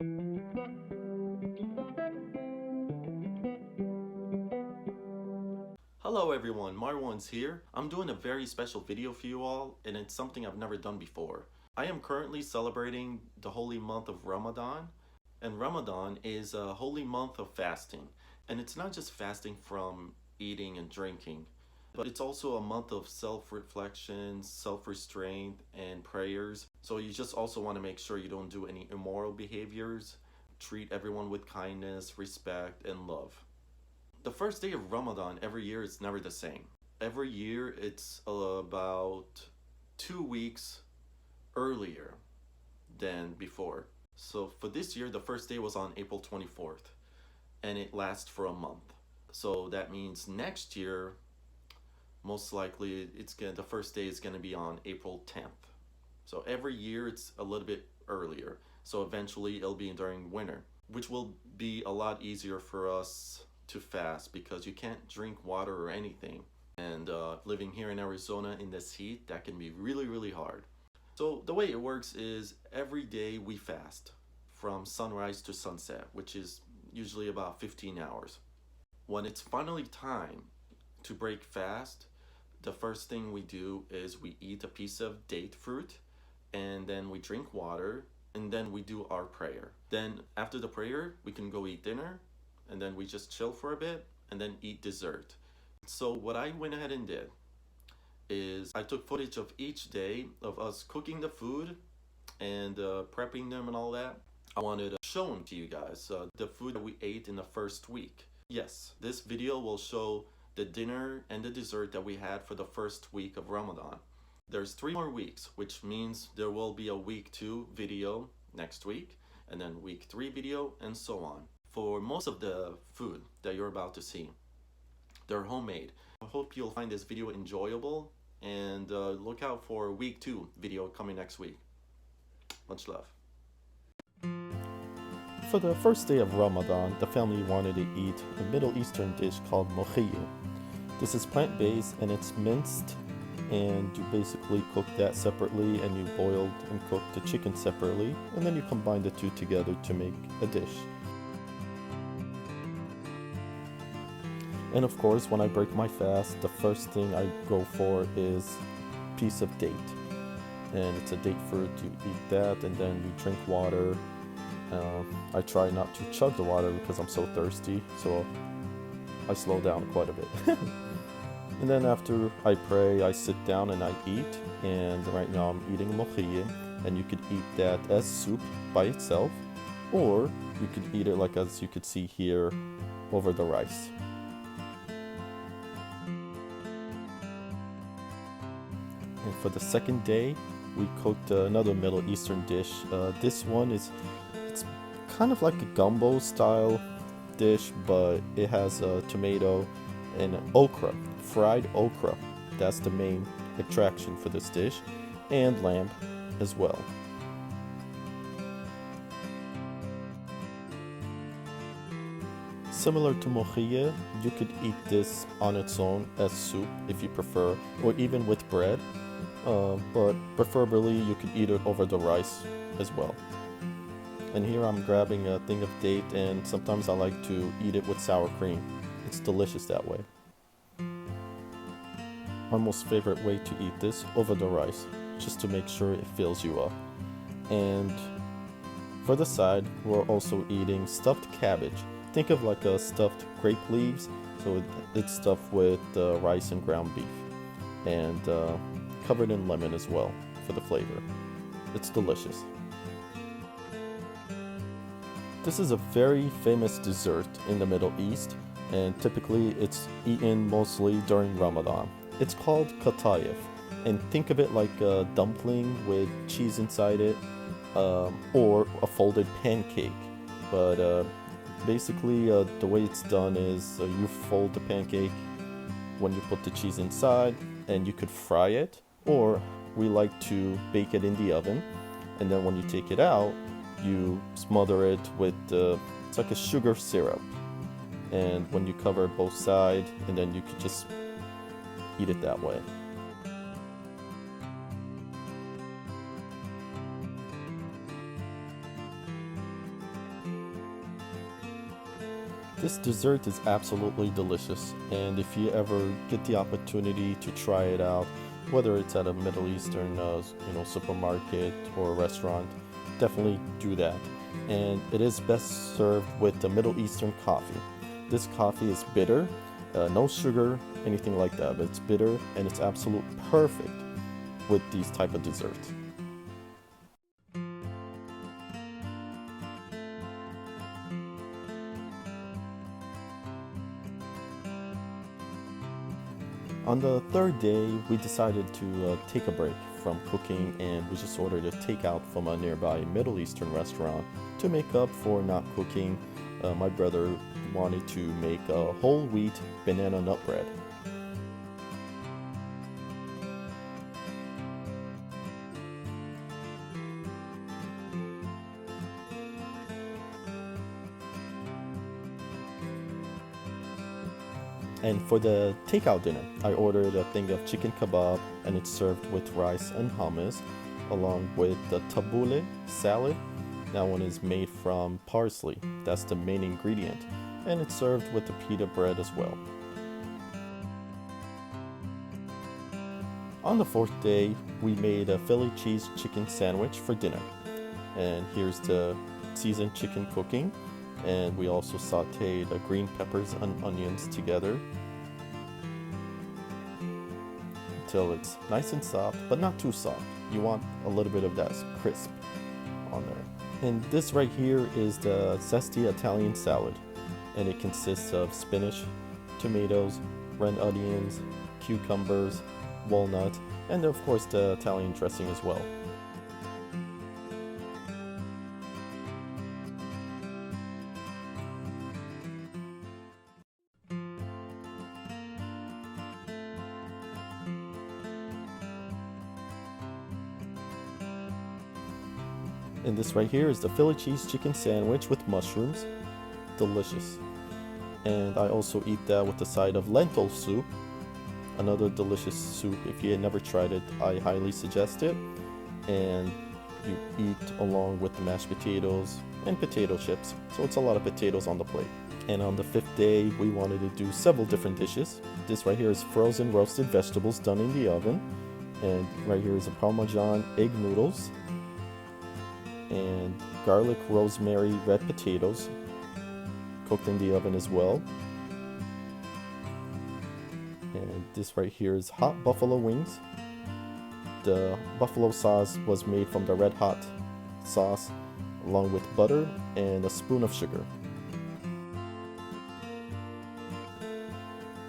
Hello everyone, Marwan's here. I'm doing a very special video for you all, and it's something I've never done before. I am currently celebrating the holy month of Ramadan, and Ramadan is a holy month of fasting. And it's not just fasting from eating and drinking, but it's also a month of self-reflection, self-restraint, and prayers. So you just also want to make sure you don't do any immoral behaviors, treat everyone with kindness, respect, and love. The first day of Ramadan every year is never the same. Every year it's about 2 weeks earlier than before. So for this year, the first day was on April 24th, and it lasts for a month. So that means next year, most likely the first day is gonna be on April 10th. So every year it's a little bit earlier. So eventually it'll be during winter, which will be a lot easier for us to fast because you can't drink water or anything. And living here in Arizona in this heat, that can be really, really hard. So the way it works is every day we fast from sunrise to sunset, which is usually about 15 hours. When it's finally time to break fast, the first thing we do is we eat a piece of date fruit, and then we drink water, and then we do our prayer. Then after the prayer, we can go eat dinner, and then we just chill for a bit and then eat dessert. So what I went ahead and did is I took footage of each day of us cooking the food and prepping them and all that. I wanted to show them to you guys, the food that we ate in the first week. Yes, this video will show the dinner and the dessert that we had for the first week of Ramadan. There's 3 more weeks, which means there will be a week 2 video next week, and then week 3 video, and so on. For most of the food that you're about to see, they're homemade. I hope you'll find this video enjoyable, and look out for week 2 video coming next week. Much love. For the first day of Ramadan, the family wanted to eat a Middle Eastern dish called mochiyeh. This is plant-based and it's minced, and you basically cook that separately, and you boiled and cooked the chicken separately, and then you combine the two together to make a dish. And of course, when I break my fast, the first thing I go for is a piece of date. And it's a date fruit, you eat that, and then you drink water. I try not to chug the water because I'm so thirsty, so I slow down quite a bit. And then after I pray, I sit down and I eat. And right now I'm eating mochiyeh, and you could eat that as soup by itself, or you could eat it like as you could see here over the rice. And for the second day, we cooked another Middle Eastern dish. This one it's kind of like a gumbo style dish, but it has tomato and okra, fried okra. That's the main attraction for this dish, and lamb as well. Similar to mochiyeh, you could eat this on its own as soup if you prefer, or even with bread. But preferably you could eat it over the rice as well. And here I'm grabbing a thing of date, and sometimes I like to eat it with sour cream. It's delicious that way. My most favorite way to eat this over the rice, just to make sure it fills you up. And for the side, we're also eating stuffed cabbage. Think of like a stuffed grape leaves, so it's stuffed with rice and ground beef, and covered in lemon as well for the flavor. It's delicious. This is a very famous dessert in the Middle East, and typically it's eaten mostly during Ramadan. It's called katayef, and think of it like a dumpling with cheese inside it, or a folded pancake. But basically the way it's done is you fold the pancake when you put the cheese inside, and you could fry it, or we like to bake it in the oven, and then when you take it out, you smother it with it's like a sugar syrup, and when you cover both sides, and then you could just eat it that way. This dessert is absolutely delicious, and if you ever get the opportunity to try it out, whether it's at a Middle Eastern supermarket or a restaurant, definitely do that. And it is best served with the Middle Eastern coffee. This coffee is bitter, no sugar, anything like that, but it's bitter and it's absolute perfect with these type of desserts. On the third day, we decided to take a break from cooking, and we just ordered a takeout from a nearby Middle Eastern restaurant to make up for not cooking. My brother wanted to make a whole wheat banana nut bread. And for the takeout dinner, I ordered a thing of chicken kebab, and it's served with rice and hummus, along with the tabbouleh salad. That one is made from parsley. That's the main ingredient, and it's served with the pita bread as well. On the fourth day, we made a Philly cheese chicken sandwich for dinner. And here's the seasoned chicken cooking. And we also sauteed the green peppers and onions together until it's nice and soft, but not too soft. You want a little bit of that crisp on there. And this right here is the Zesty Italian salad, and it consists of spinach, tomatoes, red onions, cucumbers, walnut, and of course the Italian dressing as well. And this right here is the Philly cheese chicken sandwich with mushrooms. Delicious. And I also eat that with a side of lentil soup. Another delicious soup. If you had never tried it, I highly suggest it. And you eat along with the mashed potatoes and potato chips. So it's a lot of potatoes on the plate. And on the fifth day, we wanted to do several different dishes. This right here is frozen roasted vegetables done in the oven. And right here is a Parmesan egg noodles. And garlic rosemary red potatoes cooked in the oven as well. And this right here is hot buffalo wings. The buffalo sauce was made from the red hot sauce along with butter and a spoon of sugar.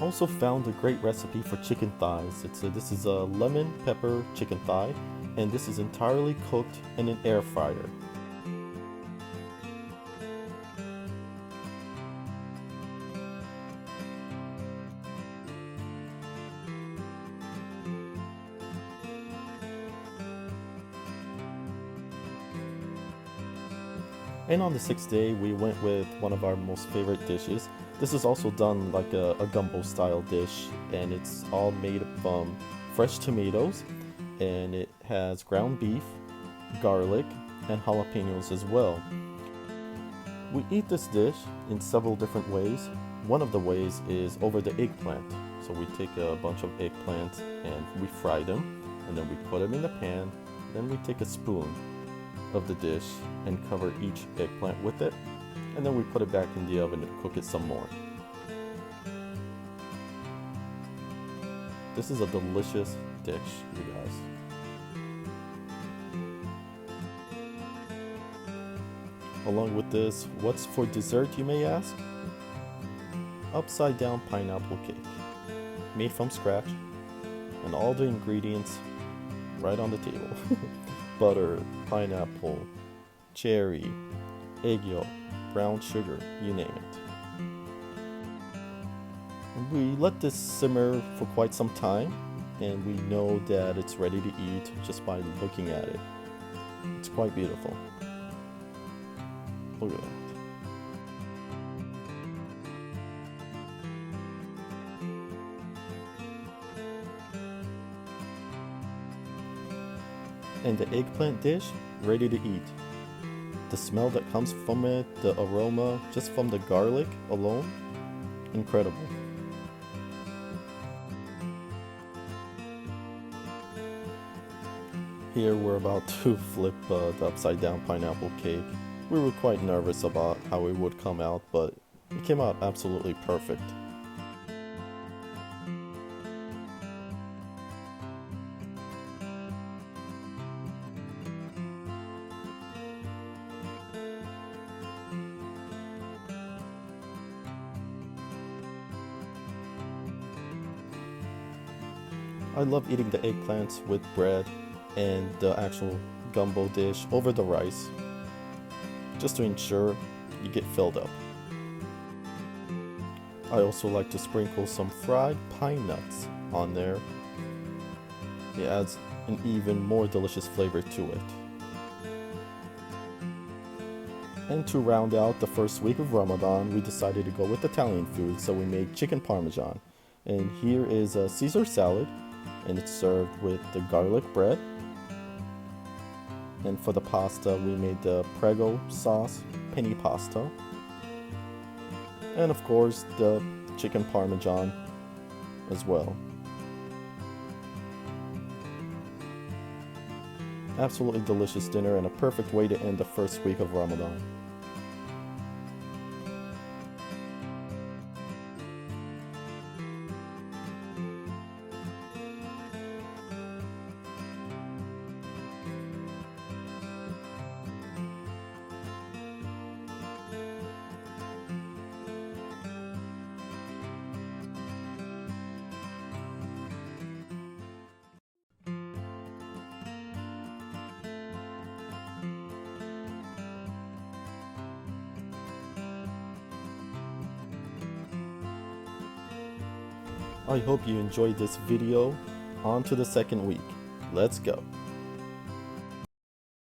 Also found a great recipe for chicken thighs. This is a lemon pepper chicken thigh, and this is entirely cooked in an air fryer. And on the sixth day, we went with one of our most favorite dishes. This is also done like a gumbo style dish, and it's all made from fresh tomatoes, and it has ground beef, garlic, and jalapenos as well. We eat this dish in several different ways. One of the ways is over the eggplant. So we take a bunch of eggplants and we fry them, and then we put them in the pan. Then we take a spoon of the dish and cover each eggplant with it, and then we put it back in the oven to cook it some more. This is a delicious dish, you guys. Along with this, what's for dessert, you may ask? Upside down pineapple cake, made from scratch, and all the ingredients right on the table. Butter, pineapple, cherry, egg yolk, brown sugar, you name it. And we let this simmer for quite some time, and we know that it's ready to eat just by looking at it. It's quite beautiful. Look at that. And the eggplant dish, ready to eat. the smell that comes from it, the aroma, just from the garlic alone, incredible. Here we're about to flip the upside down pineapple cake. We were quite nervous about how it would come out, but it came out absolutely perfect. I love eating the eggplants with bread and the actual gumbo dish over the rice, just to ensure you get filled up. I also like to sprinkle some fried pine nuts on there. It adds an even more delicious flavor to it. And to round out the first week of Ramadan, we decided to go with Italian food, so we made chicken parmesan. And here is a Caesar salad, and it's served with the garlic bread. And for the pasta, we made the prego sauce penne pasta. And of course, the chicken parmesan as well. Absolutely delicious dinner and a perfect way to end the first week of Ramadan. I hope you enjoyed this video. On to the second week. Let's go.